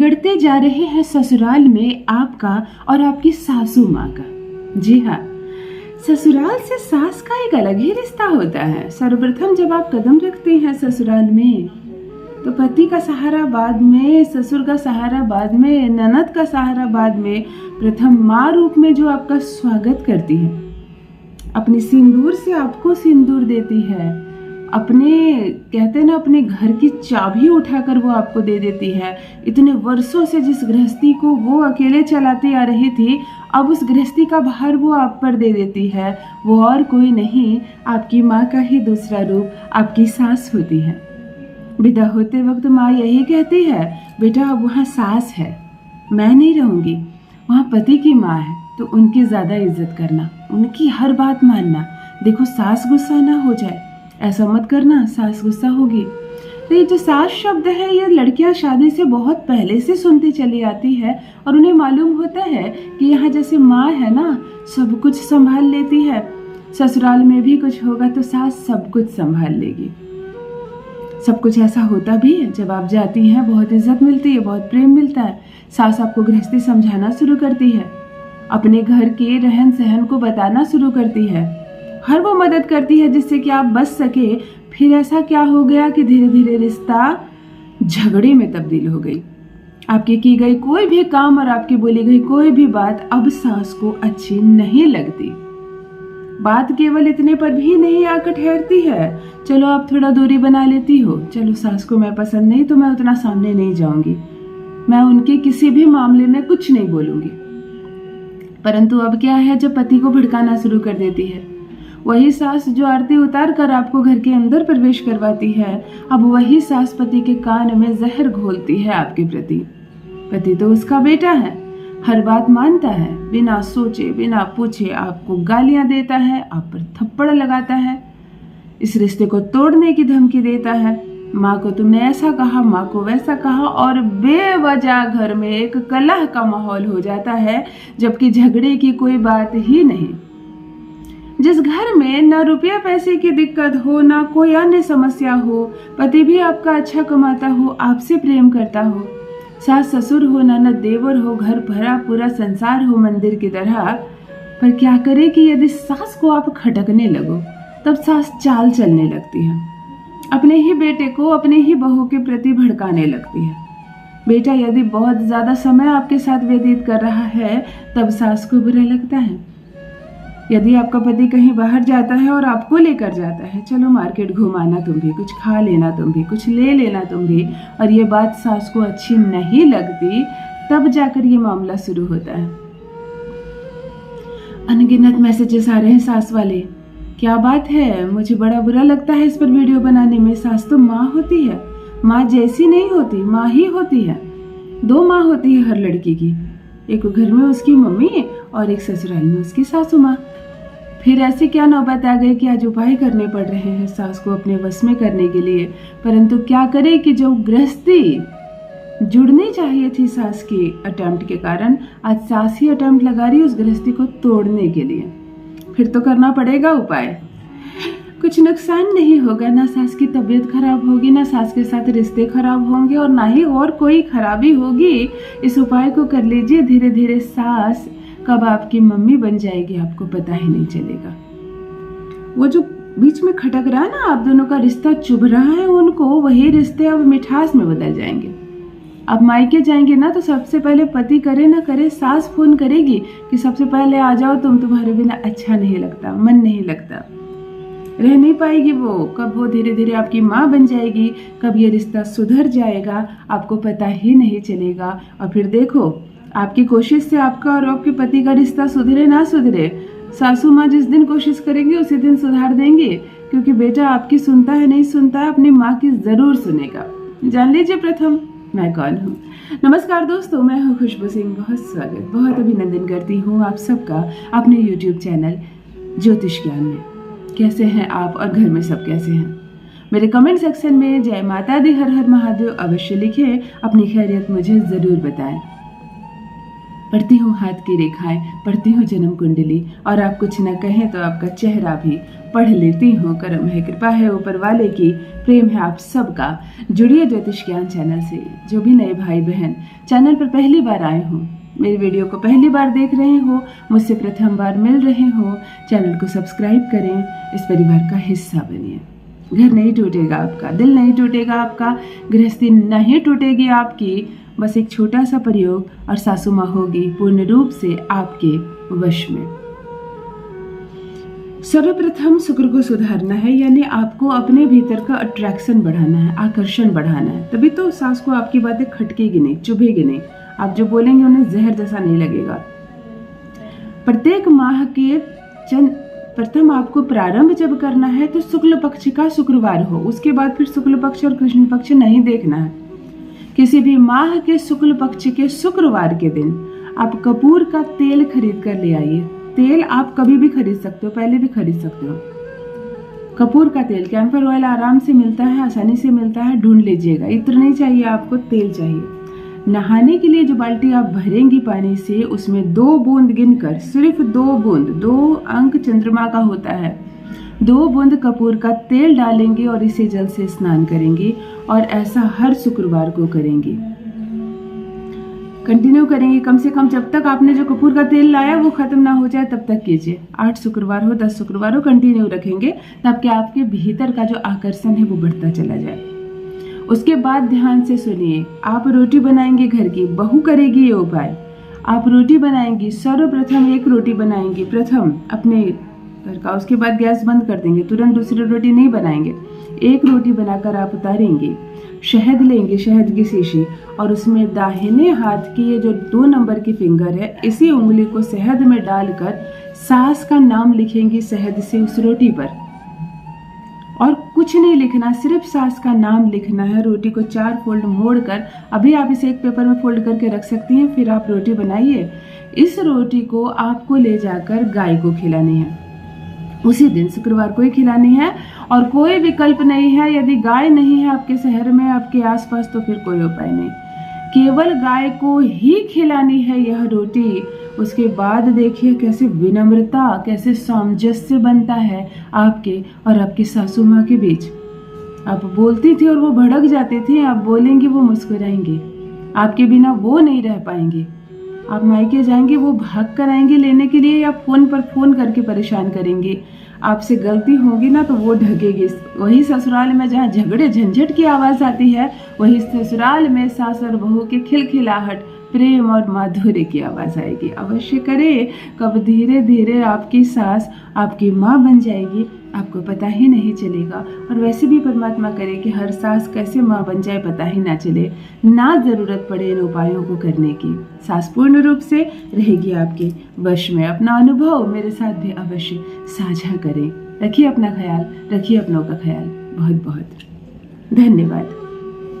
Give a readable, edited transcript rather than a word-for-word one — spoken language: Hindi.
बिगड़ते जा रहे हैं ससुराल में आपका और आपकी सासू माँ का। जी हाँ, ससुराल से सास का एक अलग ही रिश्ता होता है। सर्वप्रथम जब आप कदम रखते हैं ससुराल में तो पति का सहारा बाद में, ससुर का सहारा बाद में, ननद का सहारा बाद में, प्रथम माँ रूप में जो आपका स्वागत करती है, अपने सिंदूर से आपको सिंदूर देती है, अपने कहते हैं ना अपने घर की चाबी उठाकर वो आपको दे देती है। इतने वर्षों से जिस गृहस्थी को वो अकेले चलाती आ रही थी, अब उस गृहस्थी का भार वो आप पर दे देती है। वो और कोई नहीं, आपकी माँ का ही दूसरा रूप आपकी सास होती है। विदा होते वक्त माँ यही कहती है, बेटा अब वहाँ सास है, मैं नहीं रहूँगी, वहाँ पति की माँ है, तो उनकी ज़्यादा इज्जत करना, उनकी हर बात मानना। देखो सास गुस्सा ना हो जाए, ऐसा मत करना, सास गुस्सा होगी। तो ये जो सास शब्द है, ये लड़कियां शादी से बहुत पहले से सुनती चली आती है और उन्हें मालूम होता है कि यहाँ जैसे माँ है ना, सब कुछ संभाल लेती है, ससुराल में भी कुछ होगा तो सास सब कुछ संभाल लेगी। सब कुछ ऐसा होता भी है। जब आप जाती हैं बहुत इज्जत मिलती है, बहुत प्रेम मिलता है। सास आपको गृहस्थी समझाना शुरू करती है, अपने घर के रहन सहन को बताना शुरू करती है, हर वो मदद करती है जिससे कि आप बच सके। फिर ऐसा क्या हो गया कि धीरे धीरे रिश्ता झगड़े में तब्दील हो गई। आपकी की गई कोई भी काम और आपकी बोली गई कोई भी बात अब सास को अच्छी नहीं लगती। बात केवल इतने पर भी नहीं आकर ठहरती है, चलो आप थोड़ा दूरी बना लेती हो, चलो सास को मैं पसंद नहीं तो मैं उतना सामने नहीं जाऊंगी, मैं उनके किसी भी मामले में कुछ नहीं बोलूंगी। परंतु अब क्या है, जब पति को भड़काना शुरू कर देती है, वही सास जो आरती उतार कर आपको घर के अंदर प्रवेश करवाती है, अब वही सास पति के कान में जहर घोलती है आपके प्रति। पति तो उसका बेटा है, हर बात मानता है, बिना सोचे बिना पूछे आपको गालियां देता है, आप पर थप्पड़ लगाता है, इस रिश्ते को तोड़ने की धमकी देता है। माँ को तुमने ऐसा कहा, माँ को वैसा कहा, और बेवजह घर में एक कलह का माहौल हो जाता है, जबकि झगड़े की कोई बात ही नहीं। जिस घर में न रुपया पैसे की दिक्कत हो, ना कोई अन्य समस्या हो, पति भी आपका अच्छा कमाता हो, आपसे प्रेम करता हो, सास ससुर हो, ननद देवर हो, घर भरा पूरा संसार हो मंदिर की तरह, पर क्या करे कि यदि सास को आप खटकने लगो, तब सास चाल चलने लगती है, अपने ही बेटे को अपने ही बहू के प्रति भड़काने लगती है। बेटा यदि बहुत ज्यादा समय आपके साथ व्यतीत कर रहा है, तब सास को बुरा लगता है। यदि आपका पति कहीं बाहर जाता है और आपको लेकर जाता है, चलो मार्केट घुमाना तुम भी, कुछ खा लेना तुम भी, कुछ ले लेना तुम भी, और ये बात सास को अच्छी नहीं लगती, तब जाकर ये मामला शुरू होता है। अनगिनत मैसेजेस आ रहे हैं सास वाले, क्या बात है, मुझे बड़ा बुरा लगता है इस पर वीडियो बनाने में। सास तो माँ होती है, माँ जैसी नहीं होती, माँ ही होती है। दो माँ होती है हर लड़की की, एक घर में उसकी मम्मी और एक ससुराल में उसकी सासू माँ। फिर ऐसी क्या नौबत आ गई कि आज उपाय करने पड़ रहे हैं सास को अपने वश में करने के लिए। परंतु क्या करे कि जो गृहस्थी जुड़नी चाहिए थी सास की अटेम्प्ट के कारण, आज सास ही अटेम्प्ट लगा रही उस गृहस्थी को तोड़ने के लिए। फिर तो करना पड़ेगा उपाय। कुछ नुकसान नहीं होगा, ना सास की तबीयत खराब होगी, ना सास के साथ रिश्ते खराब होंगे, और ना ही और कोई खराबी होगी। इस उपाय को कर लीजिए, धीरे धीरे सास कब आपकी मम्मी बन जाएगी आपको पता ही नहीं चलेगा। वो जो बीच में खटक रहा है ना, आप दोनों का रिश्ता चुभ रहा है उनको, वही रिश्ते अब मिठास में बदल जाएंगे। अब मायके जाएंगे ना, तो सबसे पहले पति करे ना करे, सास फोन करेगी कि सबसे पहले आ जाओ तुम, तुम्हारे बिना अच्छा नहीं लगता, मन नहीं लगता। रह नहीं पाएगी वो। कब वो धीरे धीरे आपकी माँ बन जाएगी, कब ये रिश्ता सुधर जाएगा, आपको पता ही नहीं चलेगा। और फिर देखो, आपकी कोशिश से आपका और आपके पति का रिश्ता सुधरे ना सुधरे, सासू माँ जिस दिन कोशिश करेंगी उसी दिन सुधार देंगे, क्योंकि बेटा आपकी सुनता है नहीं सुनता है, अपनी माँ की जरूर सुनेगा। जान लीजिए प्रथम मैं कौन हूँ। नमस्कार दोस्तों, मैं हूँ खुशबू सिंह। बहुत स्वागत, बहुत अभिनंदन करती हूँ आप सबका अपने YouTube चैनल ज्योतिष ज्ञान में। कैसे हैं आप और घर में सब कैसे हैं? मेरे कमेंट सेक्शन में जय माता दी, हर हर महादेव अवश्य लिखें, अपनी खैरियत मुझे जरूर बताएं। पढ़ती हूँ हाथ की रेखाएं, पढ़ती हूँ जन्म कुंडली, और आप कुछ न कहें तो आपका चेहरा भी पढ़ लेती हूँ। कर्म है, कृपा है ऊपर वाले की, प्रेम है आप सबका। जुड़िए ज्योतिष ज्ञान चैनल से। जो भी नए भाई बहन चैनल पर पहली बार आए हो, मेरी वीडियो को पहली बार देख रहे हो, मुझसे प्रथम बार मिल रहे हो, चैनल को सब्सक्राइब करें, इस परिवार का हिस्सा बनिए। घर नहीं टूटेगा आपका, दिल नहीं टूटेगा आपका, गृहस्थी नहीं टूटेगी आपकी। बस एक छोटा सा प्रयोग और सासू माँ होगी पूर्ण रूप से आपके वश में। सर्वप्रथम शुक्र को सुधारना है, यानी आपको अपने भीतर का अट्रैक्शन बढ़ाना है, आकर्षण बढ़ाना है। तभी तो सास को आपकी बातें खटकेगी नहीं, चुभेगी नहीं। आप जो बोलेंगे उन्हें जहर जैसा नहीं लगेगा। प्रत्येक माह के प्रथम आपको प्रारंभ जब करना है तो शुक्ल पक्ष का शुक्रवार हो, उसके बाद फिर शुक्ल पक्ष और कृष्ण पक्ष नहीं देखना है। किसी भी माह के शुक्ल पक्ष के शुक्रवार के दिन आप कपूर का तेल खरीद कर ले आइए। तेल आप कभी भी खरीद सकते हो, पहले भी खरीद सकते हो। कपूर का तेल, कैंफर ऑयल आराम से मिलता है, आसानी से मिलता है, ढूंढ लीजिएगा। इत्र नहीं चाहिए आपको, तेल चाहिए। नहाने के लिए जो बाल्टी आप भरेंगी पानी से, उसमें 2 बूंद गिनकर, सिर्फ 2 बूंद, 2 अंक चंद्रमा का होता है, 2 बूंद कपूर का तेल डालेंगे और इसे जल से स्नान करेंगे। और ऐसा हर शुक्रवार को करेंगे, कंटिन्यू करेंगे। कम से कम जब तक आपने जो कपूर का तेल लाया वो खत्म ना हो जाए तब तक कीजिए। 8 शुक्रवार हो, 10 शुक्रवार हो, कंटिन्यू रखेंगे, ताकि आपके भीतर का जो आकर्षण है वो बढ़ता चला जाए। उसके बाद ध्यान से सुनिए, आप रोटी बनाएंगे घर की, बहू करेगी ये उपाय। आप रोटी बनाएंगी, सर्वप्रथम एक रोटी बनाएंगी प्रथम अपने घर का, उसके बाद गैस बंद कर देंगे, तुरंत दूसरी रोटी नहीं बनाएंगे। एक रोटी बनाकर आप उतारेंगे, शहद लेंगे, शहद की शीशी, और उसमें दाहिने हाथ की ये जो 2 नंबर की फिंगर है, इसी उंगली को शहद में डालकर सास का नाम लिखेंगी शहद से उस रोटी पर। और कुछ नहीं लिखना, सिर्फ सास का नाम लिखना है। रोटी को 4 फोल्ड मोड़कर, अभी आप इसे एक पेपर में फोल्ड करके रख सकती हैं। फिर आप रोटी बनाइए। इस रोटी को आपको ले जाकर गाय को खिलानी है, उसी दिन शुक्रवार को ही खिलानी है, और कोई विकल्प नहीं है। यदि गाय नहीं है आपके शहर में, आपके आसपास, तो फिर कोई उपाय नहीं, केवल गाय को ही खिलानी है यह रोटी। उसके बाद देखिए कैसे विनम्रता, कैसे सामंजस्य बनता है आपके और आपकी सासू माँ के बीच। आप बोलती थी और वो भड़क जाती थी, आप बोलेंगे वो मुस्कुराएंगे, आपके बिना वो नहीं रह पाएंगे। आप मायके जाएंगे, वो भाग कर आएंगे लेने के लिए, या फोन पर फोन करके परेशान करेंगे। आपसे गलती होगी ना तो वो ढकेगी। वही ससुराल में जहाँ झगड़े झंझट की आवाज आती है, वही ससुराल में सास और बहू के खिलखिलाहट, प्रेम और माधुर्य की आवाज आएगी। अवश्य करें, कब धीरे धीरे आपकी सास आपकी माँ बन जाएगी, आपको पता ही नहीं चलेगा। और वैसे भी परमात्मा करे कि हर सास कैसे माँ बन जाए पता ही ना चले, ना जरूरत पड़े इन उपायों को करने की। सास पूर्ण रूप से रहेगी आपके वश में। अपना अनुभव मेरे साथ भी अवश्य साझा करें। रखिए अपना ख्याल, रखिए अपनों का ख्याल। बहुत बहुत धन्यवाद।